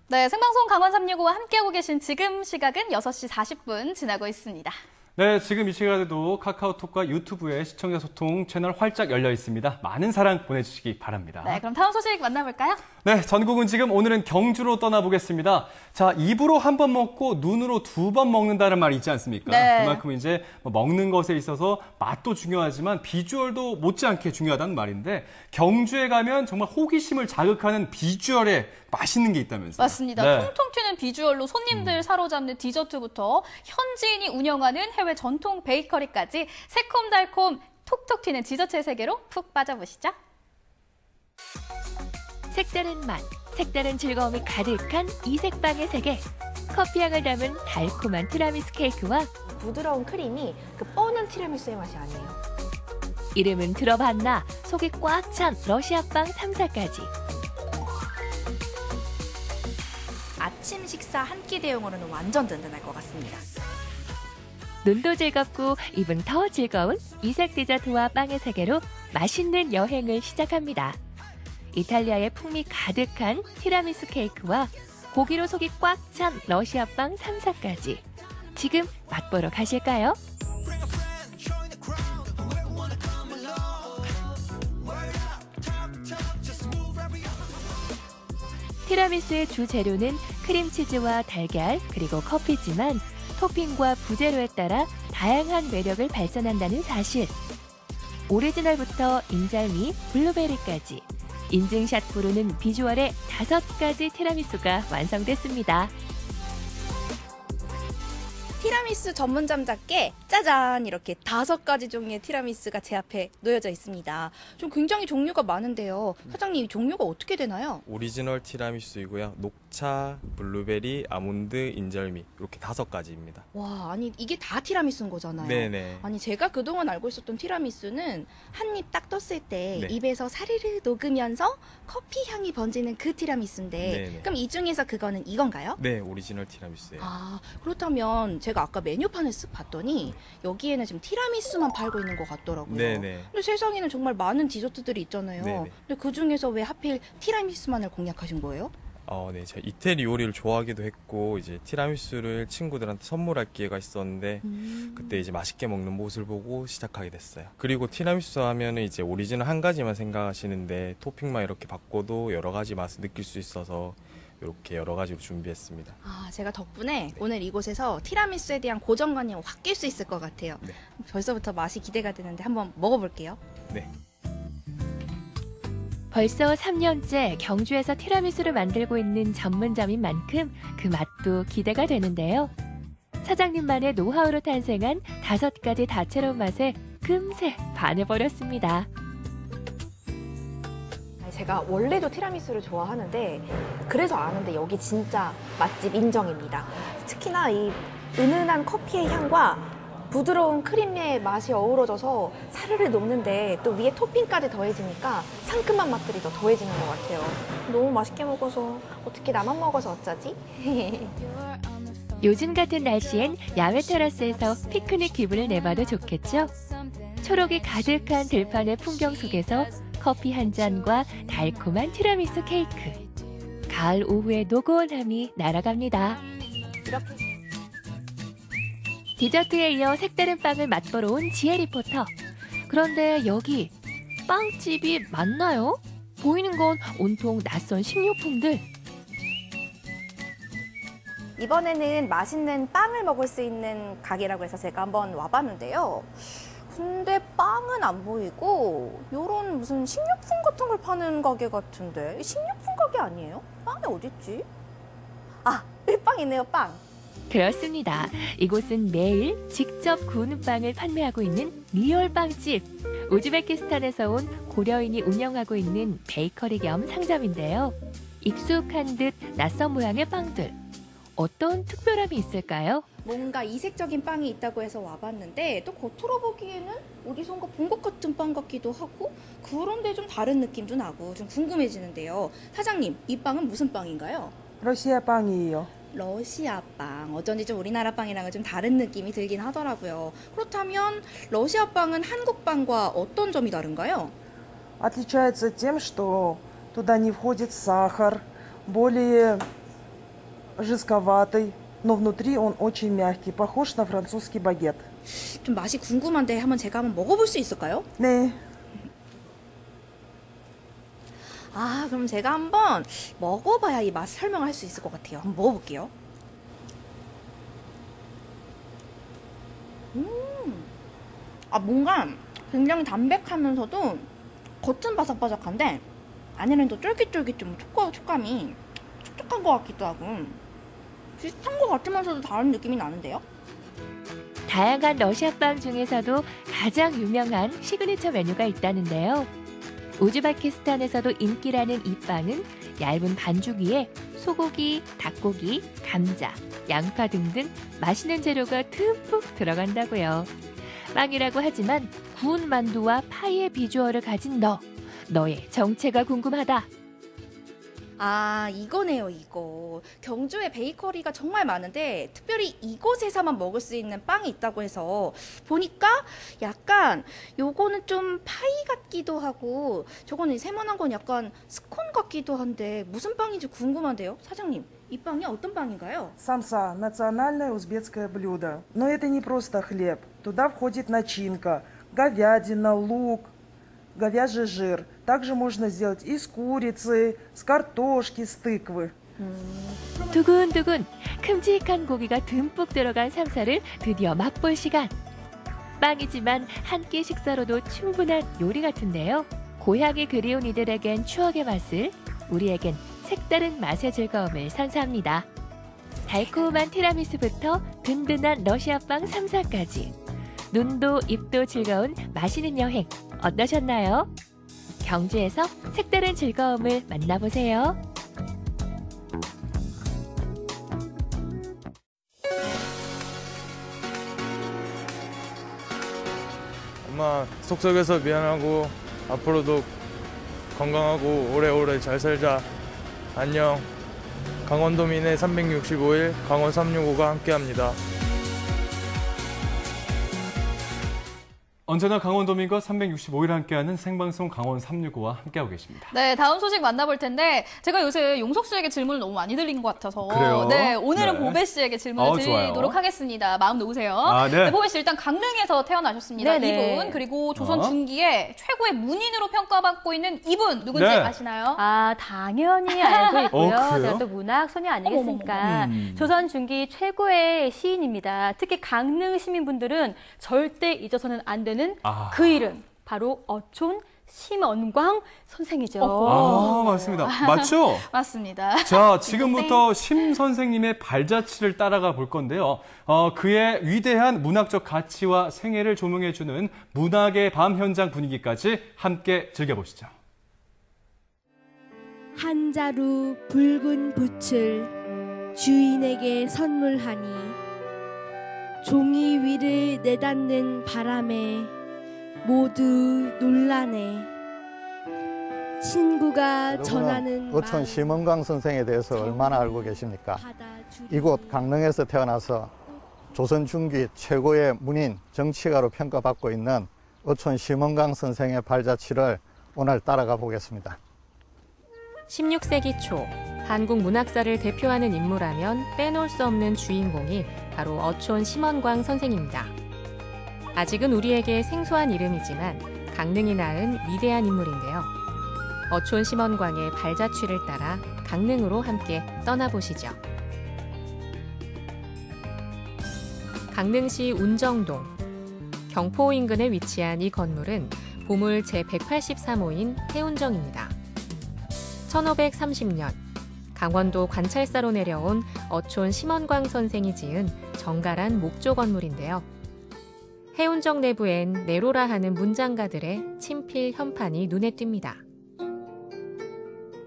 네, 생방송 강원 365와 함께하고 계신 지금 시각은 6시 40분 지나고 있습니다. 네, 지금 이 시간에도 카카오톡과 유튜브에 시청자 소통 채널 활짝 열려 있습니다. 많은 사랑 보내주시기 바랍니다. 네, 그럼 다음 소식 만나볼까요? 네, 전국은 지금 오늘은 경주로 떠나보겠습니다. 자, 입으로 한 번 먹고 눈으로 2번 먹는다는 말이 있지 않습니까? 그만큼 이제 먹는 것에 있어서 맛도 중요하지만 비주얼도 못지않게 중요하다는 말인데 경주에 가면 정말 호기심을 자극하는 비주얼에 맛있는 게 있다면서요? 맞습니다. 통통 튀는 비주얼로 손님들 사로잡는 디저트부터 현지인이 운영하는 해외 전통 베이커리까지 새콤달콤 톡톡 튀는 디저트의 세계로 푹 빠져보시죠. 색다른 맛, 색다른 즐거움이 가득한 이색방의 세계. 커피향을 담은 달콤한 티라미수 케이크와 부드러운 크림이 그 뻔한 티라미수의 맛이 아니에요. 이름은 들어봤나 속이 꽉 찬 러시아빵 3사까지. 아침 식사 한 끼 대용으로는 완전 든든할 것 같습니다. 눈도 즐겁고 입은 더 즐거운 이색 디저트와 빵의 세계로 맛있는 여행을 시작합니다. 이탈리아의 풍미 가득한 티라미수 케이크와 고기로 속이 꽉 찬 러시아빵 3사까지. 지금 맛보러 가실까요? 티라미수의 주 재료는 크림치즈와 달걀 그리고 커피지만 토핑과 부재료에 따라 다양한 매력을 발산한다는 사실. 오리지널부터 인절미, 블루베리까지 인증샷 부르는 비주얼의 5가지 티라미수가 완성됐습니다. 티라미수 전문점답게 짜잔 이렇게 5가지 종류의 티라미수가 제 앞에 놓여져 있습니다. 좀 굉장히 종류가 많은데요. 사장님, 종류가 어떻게 되나요? 오리지널 티라미수이고요. 녹차, 블루베리, 아몬드, 인절미 이렇게 5가지입니다. 와, 아니 이게 다 티라미수인 거잖아요. 네네. 아니 제가 그동안 알고 있었던 티라미수는 한 입 딱 떴을 때 네. 입에서 사르르 녹으면서 커피 향이 번지는 그 티라미수인데 네네. 그럼 이 중에서 그거는 이건가요? 네, 오리지널 티라미수예요. 아, 그렇다면 제가 아까 메뉴판을 쓱 봤더니 여기에는 지금 티라미수만 팔고 있는 것 같더라고요. 네네. 근데 세상에는 정말 많은 디저트들이 있잖아요. 네네. 근데 그 중에서 왜 하필 티라미수만을 공략하신 거예요? 네, 제가 이태리 요리를 좋아하기도 했고 이제 티라미수를 친구들한테 선물할 기회가 있었는데 그때 이제 맛있게 먹는 모습을 보고 시작하게 됐어요. 그리고 티라미수 하면은 이제 오리지널 한 가지만 생각하시는데 토핑만 이렇게 바꿔도 여러 가지 맛을 느낄 수 있어서 이렇게 여러 가지로 준비했습니다. 아, 제가 덕분에 오늘 이곳에서 티라미수에 대한 고정관념을 확 깰 수 있을 것 같아요. 네. 벌써부터 맛이 기대가 되는데 한번 먹어볼게요. 네. 벌써 3년째 경주에서 티라미수를 만들고 있는 전문점인 만큼 그 맛도 기대가 되는데요. 사장님만의 노하우로 탄생한 5가지 다채로운 맛에 금세 반해버렸습니다. 제가 원래도 티라미수를 좋아하는데 그래서 아는데 여기 진짜 맛집 인정입니다. 특히나 이 은은한 커피의 향과 부드러운 크림의 맛이 어우러져서 사르르 녹는데 또 위에 토핑까지 더해지니까 상큼한 맛들이 더 더해지는 것 같아요. 너무 맛있게 먹어서 어떻게 나만 먹어서 어쩌지? 요즘 같은 날씨엔 야외 테라스에서 피크닉 기분을 내봐도 좋겠죠? 초록이 가득한 들판의 풍경 속에서 커피 한 잔과 달콤한 티라미수 케이크. 가을 오후의 노곤함이 날아갑니다. 이렇게. 디저트에 이어 색다른 빵을 맛보러 온 지혜 리포터. 그런데 여기 빵집이 맞나요? 보이는 건 온통 낯선 식료품들. 이번에는 맛있는 빵을 먹을 수 있는 가게라고 해서 제가 한번 와봤는데요. 근데 빵은 안 보이고 요런 무슨 식료품 같은 걸 파는 가게 같은데 식료품 가게 아니에요? 빵이 어딨지? 아, 여기 빵 있네요, 빵. 그렇습니다. 이곳은 매일 직접 구운 빵을 판매하고 있는 리얼 빵집. 우즈베키스탄에서 온 고려인이 운영하고 있는 베이커리 겸 상점인데요. 익숙한 듯 낯선 모양의 빵들. 어떤 특별함이 있을까요? 뭔가 이색적인 빵이 있다고 해서 와봤는데 또 겉으로 보기에는 어디선가 본 것 같은 빵 같기도 하고 그런데 좀 다른 느낌도 나고 좀 궁금해지는데요. 사장님, 이 빵은 무슨 빵인가요? 러시아 빵이에요. 러시아 빵. 어쩐지 좀 우리나라 빵이랑은 좀 다른 느낌이 들긴 하더라고요. 그렇다면 러시아 빵은 한국 빵과 어떤 점이 다른가요? Отличается тем, что туда не входит сахар, более жестковатый, но внутри он очень мягкий, похож на французский багет. 좀 맛이 궁금한데 제가 한번 먹어볼 수 있을까요? 네. 아, 그럼 제가 한번 먹어봐야 이 맛 설명할 수 있을 것 같아요. 한번 먹어볼게요. 뭔가 굉장히 담백하면서도 겉은 바삭바삭한데 안에는 또 쫄깃쫄깃 좀 촉감이 촉촉한 것 같기도 하고 비슷한 것 같으면서도 다른 느낌이 나는데요? 다양한 러시아 빵 중에서도 가장 유명한 시그니처 메뉴가 있다는데요. 우즈베키스탄에서도 인기라는 이 빵은 얇은 반죽 위에 소고기, 닭고기, 감자, 양파 등등 맛있는 재료가 듬뿍 들어간다고요. 빵이라고 하지만 구운 만두와 파이의 비주얼을 가진 너의 정체가 궁금하다. 아, 이거네요, 이거. 경주에 베이커리가 정말 많은데 특별히 이곳에서만 먹을 수 있는 빵이 있다고 해서 보니까 약간 요거는 좀 파이 같기도 하고 저거는 세모난 건 약간 스콘 같기도 한데 무슨 빵인지 궁금한데요? 사장님, 이 빵이 어떤 빵인가요? Самса – национальное узбекское блюдо. Но это не просто хлеб. Туда входит начинка, говядина, лук, говяжий жир. Также можно сделать из курицы, с картошки, с тыквы. 두근두근 큼직한 고기가 듬뿍 들어간 삼사를 드디어 맛볼 시간. 빵이지만 한 끼 식사로도 충분한 요리 같은데요. 고향이 그리운 이들에겐 추억의 맛을, 우리에겐 색다른 맛의 즐거움을 선사합니다. 달콤한 티라미수부터 든든한 러시아빵 3사까지. 눈도 입도 즐거운 맛있는 여행 어떠셨나요? 경주에서 색다른 즐거움을 만나보세요. 엄마 속썩여서 미안하고 앞으로도 건강하고 오래오래 잘 살자. 안녕. 강원도민의 365일 강원 365가 함께합니다. 언제나 강원도민과 365일 함께하는 생방송 강원 365와 함께하고 계십니다. 네, 다음 소식 만나볼 텐데 제가 요새 용석 씨에게 질문을 너무 많이 드린 것 같아서 그래요? 네, 오늘은 보배 씨에게 질문을 드리도록 좋아요. 하겠습니다. 마음 놓으세요. 네. 보배 씨 일단 강릉에서 태어나셨습니다. 네네. 이분 그리고 조선 중기에 최고의 문인으로 평가받고 있는 이분 누군지 아시나요? 아, 당연히 알고 있고요. 그래요? 제가 또 문학 소녀 아니겠습니까? 조선 중기 최고의 시인입니다. 특히 강릉 시민분들은 절대 잊어서는 안 되는 그 이름, 바로 어촌 심언광 선생이죠. 맞습니다. 맞죠? 맞습니다. 자, 지금부터 심 선생님의 발자취를 따라가 볼 건데요. 그의 위대한 문학적 가치와 생애를 조명해주는 문학의 밤 현장 분위기까지 함께 즐겨보시죠. 한 자루 붉은 붓을 주인에게 선물하니 종이 위를 내닫는 바람에 모두 놀라네. 친구가 전하는 어촌 심원광 선생에 대해서 얼마나 알고 계십니까? 이곳 강릉에서 태어나서 조선 중기 최고의 문인 정치가로 평가받고 있는 어촌 심원광 선생의 발자취를 오늘 따라가 보겠습니다. 16세기 초 한국 문학사를 대표하는 인물하면 빼놓을 수 없는 주인공이 바로 어촌 심원광 선생입니다. 아직은 우리에게 생소한 이름이지만 강릉이 낳은 위대한 인물인데요. 어촌 심원광의 발자취를 따라 강릉으로 함께 떠나보시죠. 강릉시 운정동. 경포 인근에 위치한 이 건물은 보물 제183호인 해운정입니다. 1530년 강원도 관찰사로 내려온 어촌 심원광 선생이 지은 정갈한 목조 건물인데요. 해운정 내부엔 내로라 하는 문장가들의 친필 현판이 눈에 띕니다.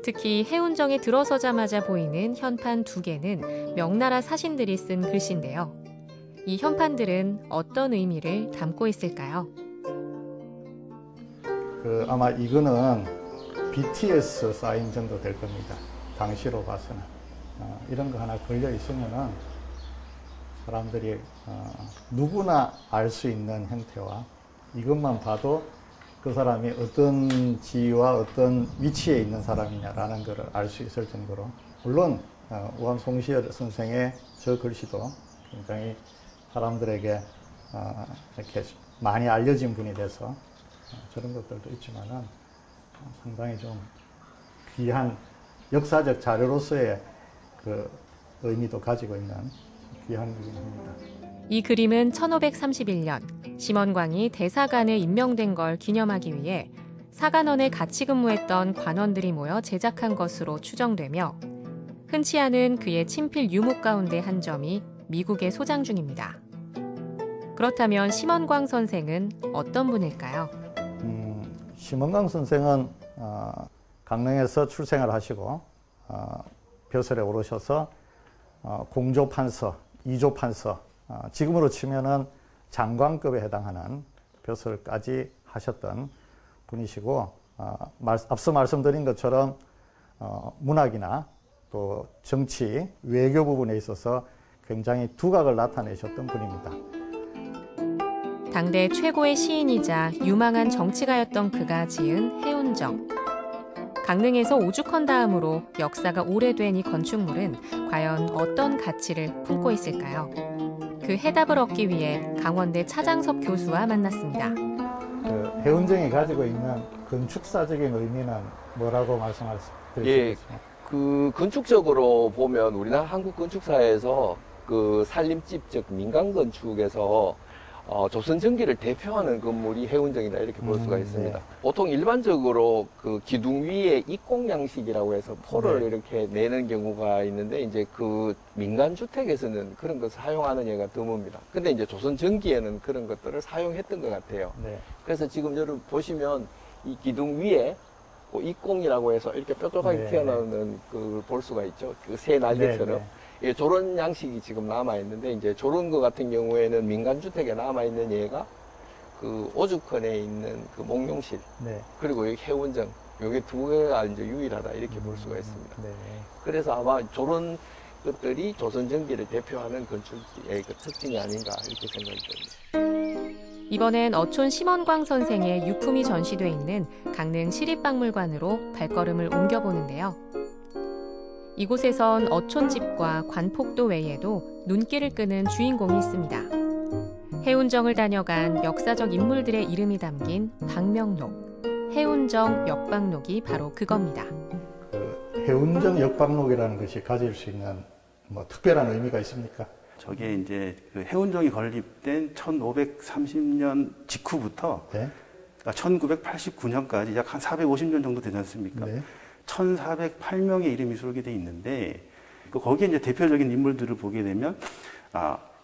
특히 해운정에 들어서자마자 보이는 현판 2개는 명나라 사신들이 쓴 글씨인데요. 이 현판들은 어떤 의미를 담고 있을까요? 아마 이거는 BTS 사인 정도 될 겁니다. 당시로 봐서는. 이런 거 하나 걸려 있으면은 사람들이 누구나 알 수 있는 형태와 이것만 봐도 그 사람이 어떤 지위와 어떤 위치에 있는 사람이냐라는 것을 알 수 있을 정도로, 물론 우암 송시열 선생의 저 글씨도 굉장히 사람들에게 이렇게 많이 알려진 분이 돼서 저런 것들도 있지만은 상당히 좀 귀한 역사적 자료로서의 그 의미도 가지고 있는 귀한 그림입니다. 이 그림은 1531년 심원광이 대사관에 임명된 걸 기념하기 위해 사관원에 같이 근무했던 관원들이 모여 제작한 것으로 추정되며 흔치 않은 그의 친필 유목 가운데 한 점이 미국에 소장 중입니다. 그렇다면 심원광 선생은 어떤 분일까요? 심원광 선생은 강릉에서 출생을 하시고 벼슬에 오르셔서 공조판서, 이조판서, 지금으로 치면은 장관급에 해당하는 벼슬까지 하셨던 분이시고, 앞서 말씀드린 것처럼 문학이나 또 정치, 외교 부분에 있어서 굉장히 두각을 나타내셨던 분입니다. 당대 최고의 시인이자 유망한 정치가였던 그가 지은 해운정. 강릉에서 오죽헌 다음으로 역사가 오래된 이 건축물은 과연 어떤 가치를 품고 있을까요? 그 해답을 얻기 위해 강원대 차장섭 교수와 만났습니다. 그 해운정이 가지고 있는 건축사적인 의미는 뭐라고 말씀할 수 있습니까? 그 건축적으로 보면 우리나라 한국 건축사에서 그 살림집, 즉 민간 건축에서 조선 전기를 대표하는 건물이 해운정이다 이렇게 볼 수가 있습니다. 네. 보통 일반적으로 그 기둥 위에 입공 양식이라고 해서 포를 이렇게 내는 경우가 있는데, 이제 그 민간 주택에서는 그런 것을 사용하는 예가 드뭅니다. 근데 이제 조선 전기에는 그런 것들을 사용했던 것 같아요. 네. 그래서 지금 여러분 보시면 이 기둥 위에 입공이라고 해서 이렇게 뾰족하게 튀어나오는 그 볼 수가 있죠. 그 새 날개처럼. 예, 저런 양식이 지금 남아있는데, 이제 저런 거 같은 경우에는 민간주택에 남아있는 얘가 그 오죽헌에 있는 그 목룡실, 그리고 여기 해운정, 요게 2개가 이제 유일하다 이렇게 볼 수가 있습니다. 그래서 아마 저런 것들이 조선전기를 대표하는 건축의 그 특징이 아닌가 이렇게 생각이 듭니다. 이번엔 어촌 심원광 선생의 유품이 전시돼 있는 강릉 시립박물관으로 발걸음을 옮겨보는데요. 이곳에선 어촌집과 관폭도 외에도 눈길을 끄는 주인공이 있습니다. 해운정을 다녀간 역사적 인물들의 이름이 담긴 방명록, 해운정 역방록이 바로 그겁니다. 해운정 역방록이라는 것이 가질 수 있는 뭐 특별한 의미가 있습니까? 저게 이제 그 해운정이 건립된 1530년 직후부터 그러니까 1989년까지 약 한 450년 정도 되지 않습니까? 1408명의 이름이 수록되어 있는데, 거기에 이제 대표적인 인물들을 보게 되면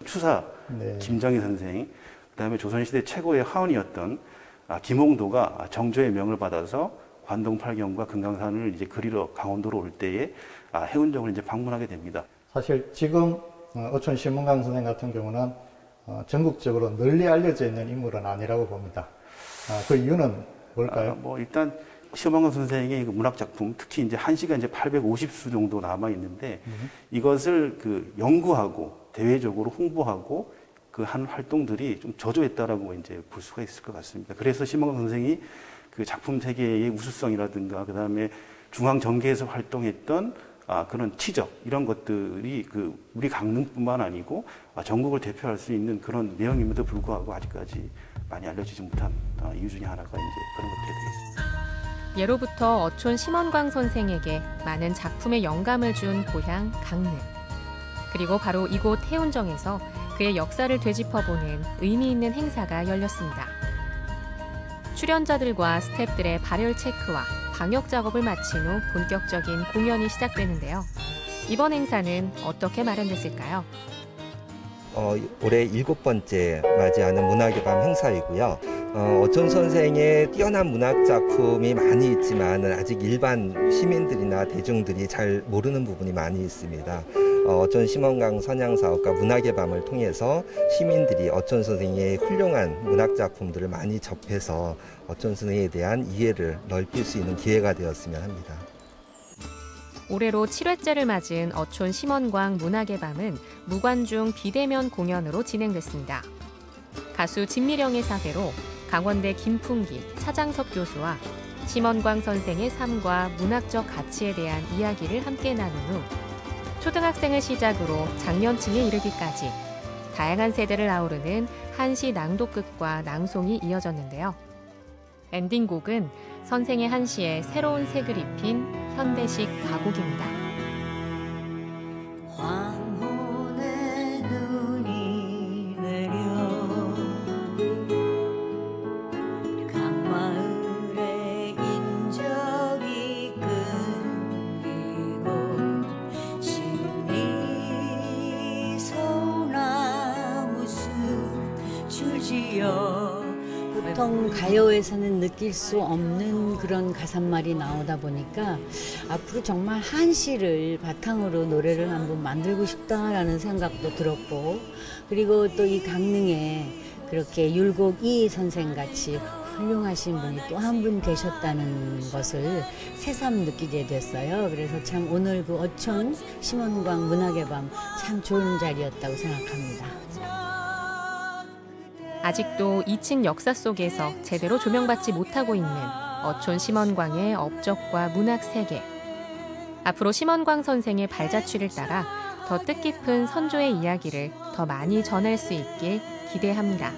추사 김정희 선생, 그다음에 조선시대 최고의 하원이었던 김홍도가 정조의 명을 받아서 관동 팔경과 금강산을 이제 그리러 강원도로 올 때에 해운정을 이제 방문하게 됩니다. 사실 지금 어촌 심원광 선생 같은 경우는 전국적으로 널리 알려져 있는 인물은 아니라고 봅니다. 그 이유는 뭘까요? 일단 심원광 선생의 그 문학 작품, 특히 이제 한시가 이제 850수 정도 남아 있는데 이것을 그 연구하고 대외적으로 홍보하고 그 한 활동들이 좀 저조했다라고 이제 볼 수가 있을 것 같습니다. 그래서 심원광 선생이 그 작품 세계의 우수성이라든가 그다음에 중앙 정계에서 활동했던 그런 치적 이런 것들이 그 우리 강릉뿐만 아니고 전국을 대표할 수 있는 그런 내용임에도 불구하고 아직까지 많이 알려지지 못한 이유 중에 하나가 이제 그런 것들이 되겠습니다. 예로부터 어촌 심원광 선생에게 많은 작품의 영감을 준 고향 강릉. 그리고 바로 이곳 태운정에서 그의 역사를 되짚어보는 의미 있는 행사가 열렸습니다. 출연자들과 스태프들의 발열 체크와 방역 작업을 마친 후 본격적인 공연이 시작되는데요. 이번 행사는 어떻게 마련됐을까요? 올해 7번째 맞이하는 문학의 밤 행사이고요. 어촌 선생의 뛰어난 문학 작품이 많이 있지만 아직 일반 시민들이나 대중들이 잘 모르는 부분이 많이 있습니다. 어촌 심원광 선양사업과 문학의 밤을 통해서 시민들이 어촌 선생의 훌륭한 문학 작품들을 많이 접해서 어촌 선생에 대한 이해를 넓힐 수 있는 기회가 되었으면 합니다. 올해로 7회째를 맞은 어촌 심원광 문학의 밤은 무관중 비대면 공연으로 진행됐습니다. 가수 진미령의 사회로 강원대 김풍기, 차장섭 교수와 심원광 선생의 삶과 문학적 가치에 대한 이야기를 함께 나눈 후 초등학생을 시작으로 장년층에 이르기까지 다양한 세대를 아우르는 한시 낭독극과 낭송이 이어졌는데요. 엔딩곡은 선생의 한시에 새로운 색을 입힌 현대식 가곡입니다. 황혼의 눈이 내려 강마을의 인적이 끊기고 심리 소나무 숲 줄지어 보통 가요에서는 느낄 수 없는 그런 가사말이 나오다 보니까 앞으로 정말 한시를 바탕으로 노래를 한번 만들고 싶다라는 생각도 들었고, 그리고 또 이 강릉에 그렇게 율곡이 선생같이 훌륭하신 분이 또 한 분 계셨다는 것을 새삼 느끼게 됐어요. 그래서 참 오늘 그 어촌 심원광 문학의 밤 참 좋은 자리였다고 생각합니다. 아직도 2층 역사 속에서 제대로 조명받지 못하고 있는 어촌 심원광의 업적과 문학 세계. 앞으로 심원광 선생의 발자취를 따라 더 뜻깊은 선조의 이야기를 더 많이 전할 수 있길 기대합니다.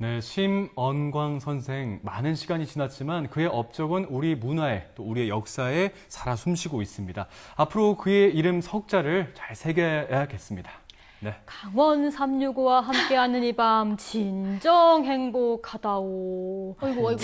네, 심원광 선생 많은 시간이 지났지만 그의 업적은 우리 문화에 또 우리의 역사에 살아 숨쉬고 있습니다. 앞으로 그의 이름 석자를 잘 새겨야겠습니다. 네. 강원 365와 함께하는 이 밤 진정 행복하다오. 어이구. 이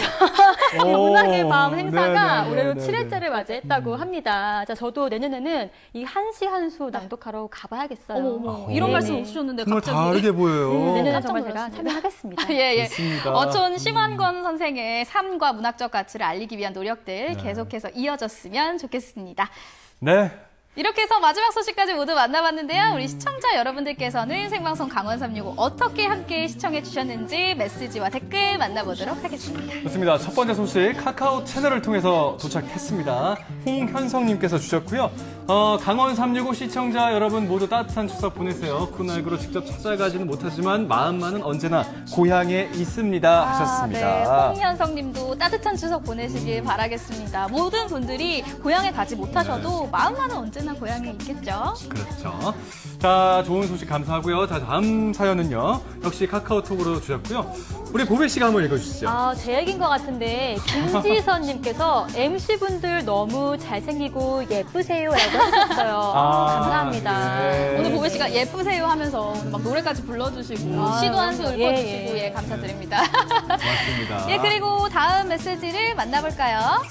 문학의 밤 행사가 올해로 7회째를 맞이했다고 합니다. 자, 저도 내년에는 이 한시 한수 낭독하러 가봐야겠어요. 어머. 이런 말씀 없으셨는데 정말 갑자기. 다르게 보여요. 내년에 정말 제가 참여하겠습니다. 예. 좋습니다. 어촌 심원광 선생의 삶과 문학적 가치를 알리기 위한 노력들 계속해서 이어졌으면 좋겠습니다. 네. 이렇게 해서 마지막 소식까지 모두 만나봤는데요. 우리 시청자 여러분들께서는 생방송 강원 365 어떻게 함께 시청해 주셨는지 메시지와 댓글 만나보도록 하겠습니다. 좋습니다. 첫 번째 소식 카카오 채널을 통해서 도착했습니다. 홍현성님께서 주셨고요. 강원 365 시청자 여러분 모두 따뜻한 추석 보내세요. 코로나19로 직접 찾아가지는 못하지만 마음만은 언제나 고향에 있습니다 하셨습니다. 네. 홍현성님도 따뜻한 추석 보내시길 바라겠습니다. 모든 분들이 고향에 가지 못하셔도 마음만은 언제나 고향에 있겠죠. 그렇죠. 자, 좋은 소식 감사하고요. 자, 다음 사연은요. 역시 카카오톡으로 주셨고요. 우리 보배 씨가 한번 읽어주시죠. 제 얘기인 것 같은데 김지선님께서 MC분들 너무 잘생기고 예쁘세요라고 하셨어요. 감사합니다. 네. 오늘 보배 씨가 예쁘세요 하면서 막 노래까지 불러주시고 시도 한 수 읊어주시고 감사드립니다. 고맙습니다. 그리고 다음 메시지를 만나볼까요?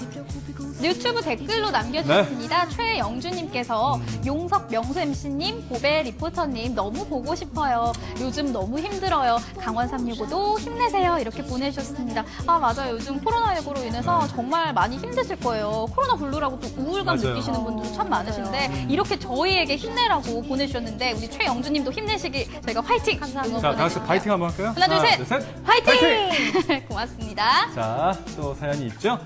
유튜브 댓글로 남겨주셨습니다. 최영주님께서 용석 명수 MC님, 보배 리포터님 너무 보고 싶어요. 요즘 너무 힘들어요. 강원 365도 힘내세요. 이렇게 보내주셨습니다. 아 맞아요. 요즘 코로나19로 인해서 정말 많이 힘드실 거예요. 코로나 블루라고 또 우울감 느끼시는 분들도 참 많으신데 이렇게 저희에게 힘내라고 보내주셨는데 우리 최영주님도 힘내시기 저희가 화이팅! 감사합니다. 자, 다 같이 파이팅 한번 할까요? 하나, 둘, 셋! 화이팅! 고맙습니다. 자, 또 사연이 있죠?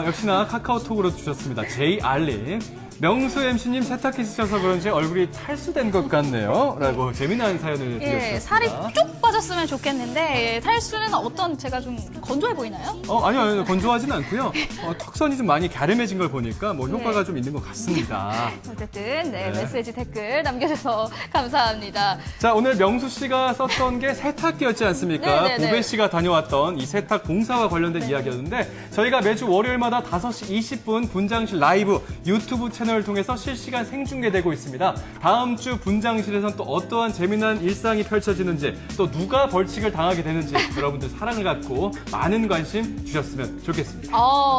역시나 카카오톡으로 주셨습니다. JR님. 명수 MC님 세탁기 쓰셔서 그런지 얼굴이 탈수된 것 같네요. 라고 재미난 사연을 드렸습니다. 살이 쭉 빠졌으면 좋겠는데 탈수는 어떤 제가 좀 건조해 보이나요? 아니요. 건조하진 않고요. 턱선이 좀 많이 갸름해진 걸 보니까 뭐 효과가 좀 있는 것 같습니다. 어쨌든 메시지 댓글 남겨주셔서 감사합니다. 자, 오늘 명수 씨가 썼던 게 세탁기였지 않습니까? 보배 씨가 다녀왔던 이 세탁 공사와 관련된 이야기였는데 저희가 매주 월요일마다 5시 20분 분장실 라이브 유튜브 채널을 통해서 실시간 생중계되고 있습니다. 다음 주 분장실에선 또 어떠한 재미난 일상이 펼쳐지는지 또 누가 벌칙을 당하게 되는지 여러분들 사랑을 갖고 많은 관심 주셨으면 좋겠습니다.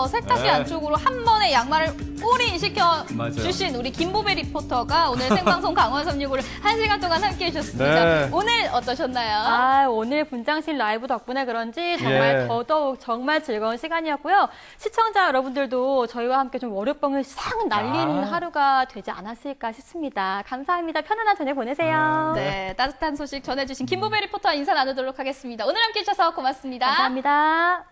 세탁기 안쪽으로 한 번에 양말을 올인시켜 주신 우리 김보배 리포터가 오늘 생방송 강원 365를 1시간 동안 함께해 주셨습니다. 오늘 어떠셨나요? 오늘 분장실 라이브 덕분에 그런지 정말 더더욱 정말 즐거운 시간이었고요. 시청자 여러분들도 저희와 함께 좀 월요병을 싹 날린 하루가 되지 않았을까 싶습니다. 감사합니다. 편안한 저녁 보내세요. 따뜻한 소식 전해주신 김보배 리포터 인사 나누도록 하겠습니다. 오늘 함께해 주셔서 고맙습니다. 감사합니다.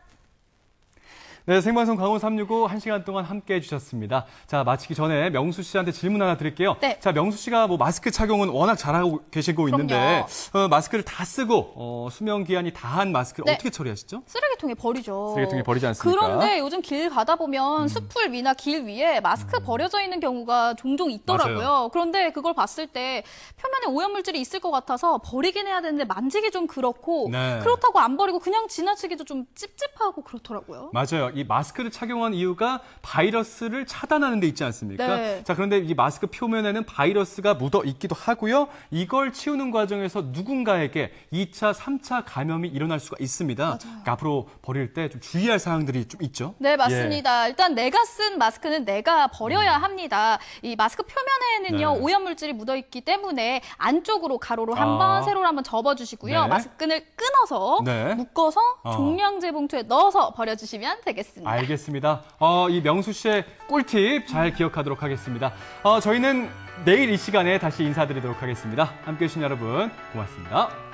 네, 생방송 강원 365 1시간 동안 함께해 주셨습니다. 자, 마치기 전에 명수 씨한테 질문 하나 드릴게요. 자, 명수 씨가 뭐 마스크 착용은 워낙 잘하고 계시고 있는데 마스크를 다 쓰고 수명 기한이 다한 마스크를 어떻게 처리하시죠? 쓰레기통에 버리죠. 쓰레기통에 버리지 않습니까? 그런데 요즘 길 가다 보면 숲풀 위나 길 위에 마스크 버려져 있는 경우가 종종 있더라고요. 맞아요. 그런데 그걸 봤을 때 표면에 오염물질이 있을 것 같아서 버리긴 해야 되는데 만지기 좀 그렇고 그렇다고 안 버리고 그냥 지나치기도 좀 찝찝하고 그렇더라고요. 맞아요. 이 마스크를 착용한 이유가 바이러스를 차단하는 데 있지 않습니까? 자, 그런데 이 마스크 표면에는 바이러스가 묻어 있기도 하고요. 이걸 치우는 과정에서 누군가에게 2차, 3차 감염이 일어날 수가 있습니다. 그러니까 앞으로 버릴 때 좀 주의할 사항들이 좀 있죠? 네, 맞습니다. 일단 내가 쓴 마스크는 내가 버려야 합니다. 이 마스크 표면에는요, 오염물질이 묻어 있기 때문에 안쪽으로 가로로 한번, 세로로 한번 접어주시고요. 마스크끈을 끊어서 묶어서 종량제 봉투에 넣어서 버려주시면 되겠습니다. 알겠습니다. 이 명수 씨의 꿀팁 잘 기억하도록 하겠습니다. 저희는 내일 이 시간에 다시 인사드리도록 하겠습니다. 함께해 주신 여러분 고맙습니다.